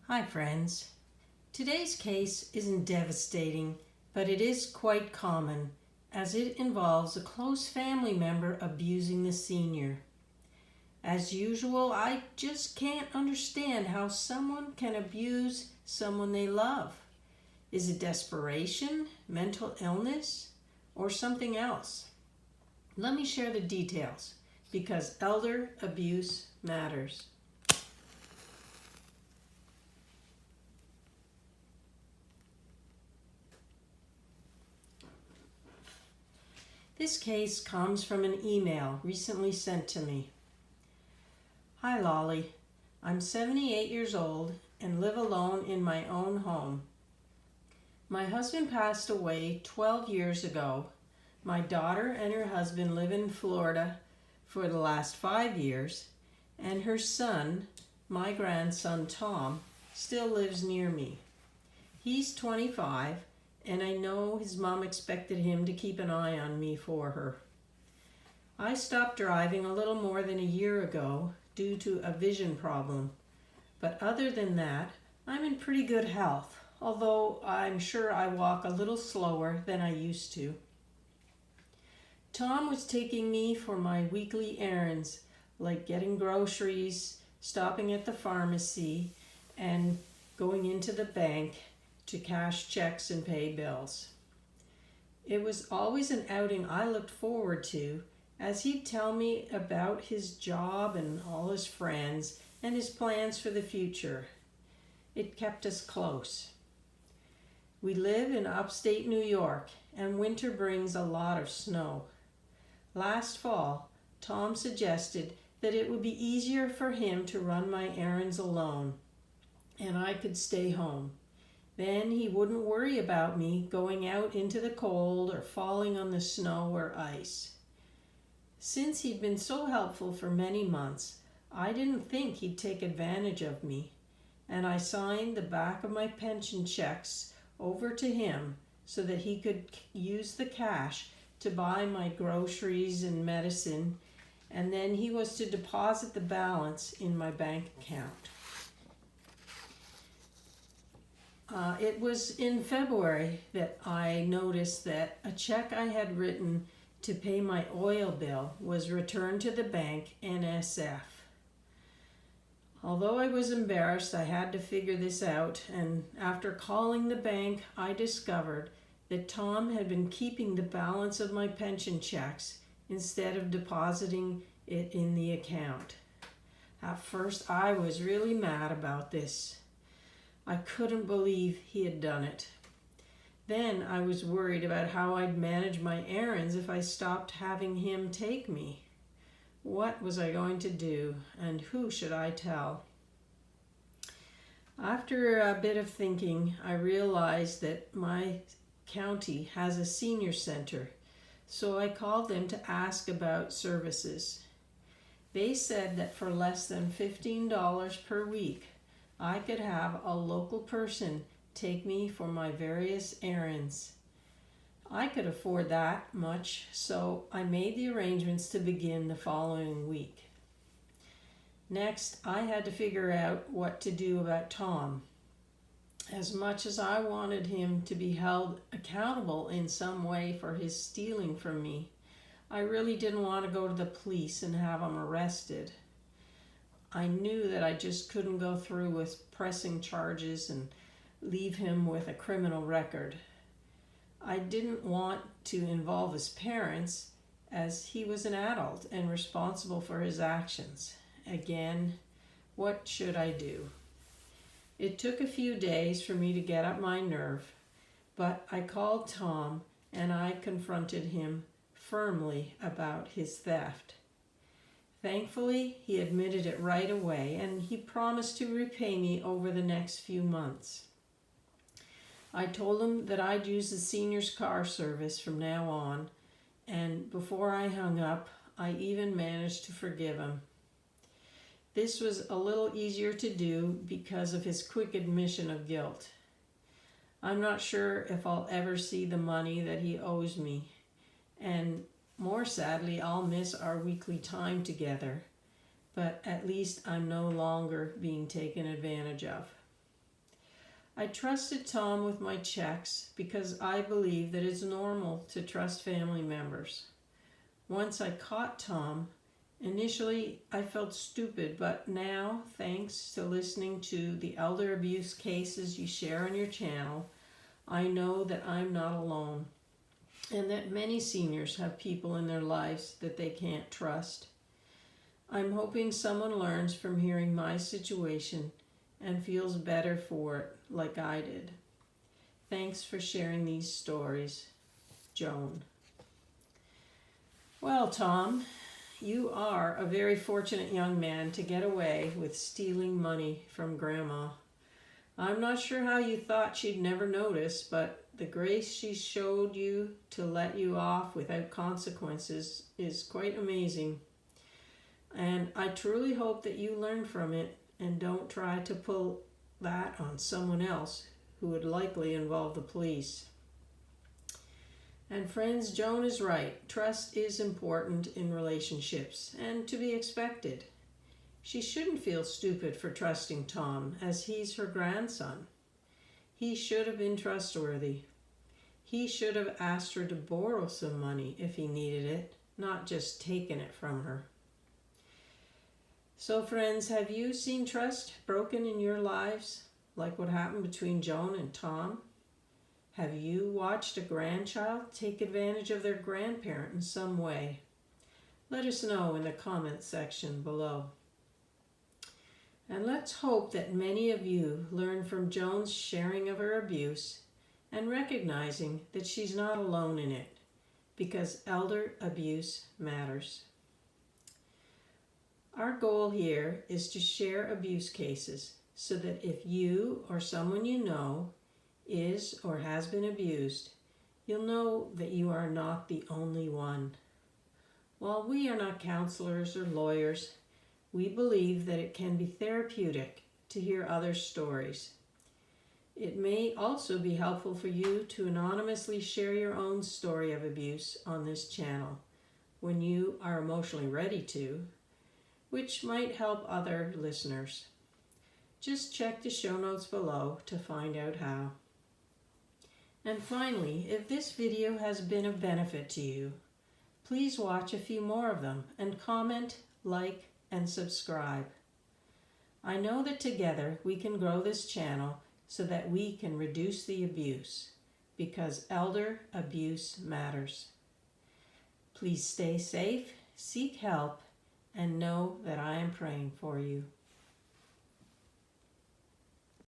Hi friends. Today's case isn't devastating, but it is quite common as it involves a close family member abusing the senior. As usual, I just can't understand how someone can abuse someone they love. Is it desperation, mental illness, or something else? Let me share the details because elder abuse matters. This case comes from an email recently sent to me. Hi Lolli, I'm 78 years old and live alone in my own home. My husband passed away 12 years ago. My daughter and her husband live in Florida for the last 5 years, and her son, my grandson Tom, still lives near me. He's 25, and I know his mom expected him to keep an eye on me for her. I stopped driving a little more than a year ago due to a vision problem, but other than that, I'm in pretty good health, although I'm sure I walk a little slower than I used to. Tom was taking me for my weekly errands, like getting groceries, stopping at the pharmacy, and going into the bank to cash checks and pay bills. It was always an outing I looked forward to, as he'd tell me about his job and all his friends and his plans for the future. It kept us close. We live in upstate New York, and winter brings a lot of snow. Last fall, Tom suggested that it would be easier for him to run my errands alone, and I could stay home. Then he wouldn't worry about me going out into the cold or falling on the snow or ice. Since he'd been so helpful for many months, I didn't think he'd take advantage of me, and I signed the back of my pension checks over to him so that he could use the cash to buy my groceries and medicine, and then he was to deposit the balance in my bank account. It was in February that I noticed that a check I had written to pay my oil bill was returned to the bank NSF. Although I was embarrassed, I had to figure this out, and after calling the bank, I discovered that Tom had been keeping the balance of my pension checks instead of depositing it in the account. At first, I was really mad about this. I couldn't believe he had done it. Then I was worried about how I'd manage my errands if I stopped having him take me. What was I going to do, and who should I tell? After a bit of thinking, I realized that my county has a senior center, so I called them to ask about services. They said that for less than $15 per week, I could have a local person take me for my various errands. I could afford that much, so I made the arrangements to begin the following week. Next, I had to figure out what to do about Tom. As much as I wanted him to be held accountable in some way for his stealing from me, I really didn't want to go to the police and have him arrested. I knew that I just couldn't go through with pressing charges and leave him with a criminal record. I didn't want to involve his parents, as he was an adult and responsible for his actions. Again, what should I do? It took a few days for me to get up my nerve, but I called Tom and I confronted him firmly about his theft. Thankfully, he admitted it right away, and he promised to repay me over the next few months. I told him that I'd use the senior's car service from now on, and before I hung up, I even managed to forgive him. This was a little easier to do because of his quick admission of guilt. I'm not sure if I'll ever see the money that he owes me, and more sadly, I'll miss our weekly time together, but at least I'm no longer being taken advantage of. I trusted Tom with my checks because I believe that it's normal to trust family members. Once I caught Tom, initially I felt stupid, but now, thanks to listening to the elder abuse cases you share on your channel, I know that I'm not alone, and that many seniors have people in their lives that they can't trust. I'm hoping someone learns from hearing my situation and feels better for it like I did. Thanks for sharing these stories, Joan. Well, Tom, you are a very fortunate young man to get away with stealing money from Grandma. I'm not sure how you thought she'd never notice, but the grace she showed you to let you off without consequences is quite amazing. And I truly hope that you learn from it and don't try to pull that on someone else who would likely involve the police. And friends, Joan is right. Trust is important in relationships and to be expected. She shouldn't feel stupid for trusting Tom, as he's her grandson. He should have been trustworthy. He should have asked her to borrow some money if he needed it, not just taken it from her. So friends, have you seen trust broken in your lives, like what happened between Joan and Tom? Have you watched a grandchild take advantage of their grandparent in some way? Let us know in the comments section below. And let's hope that many of you learn from Joan's sharing of her abuse and recognizing that she's not alone in it, because elder abuse matters. Our goal here is to share abuse cases so that if you or someone you know is or has been abused, you'll know that you are not the only one. While we are not counselors or lawyers, we believe that it can be therapeutic to hear other stories. It may also be helpful for you to anonymously share your own story of abuse on this channel when you are emotionally ready to, which might help other listeners. Just check the show notes below to find out how. And finally, if this video has been of benefit to you, please watch a few more of them and comment, like, and subscribe. I know that together we can grow this channel so that we can reduce the abuse, because elder abuse matters. Please stay safe, seek help, and know that I am praying for you.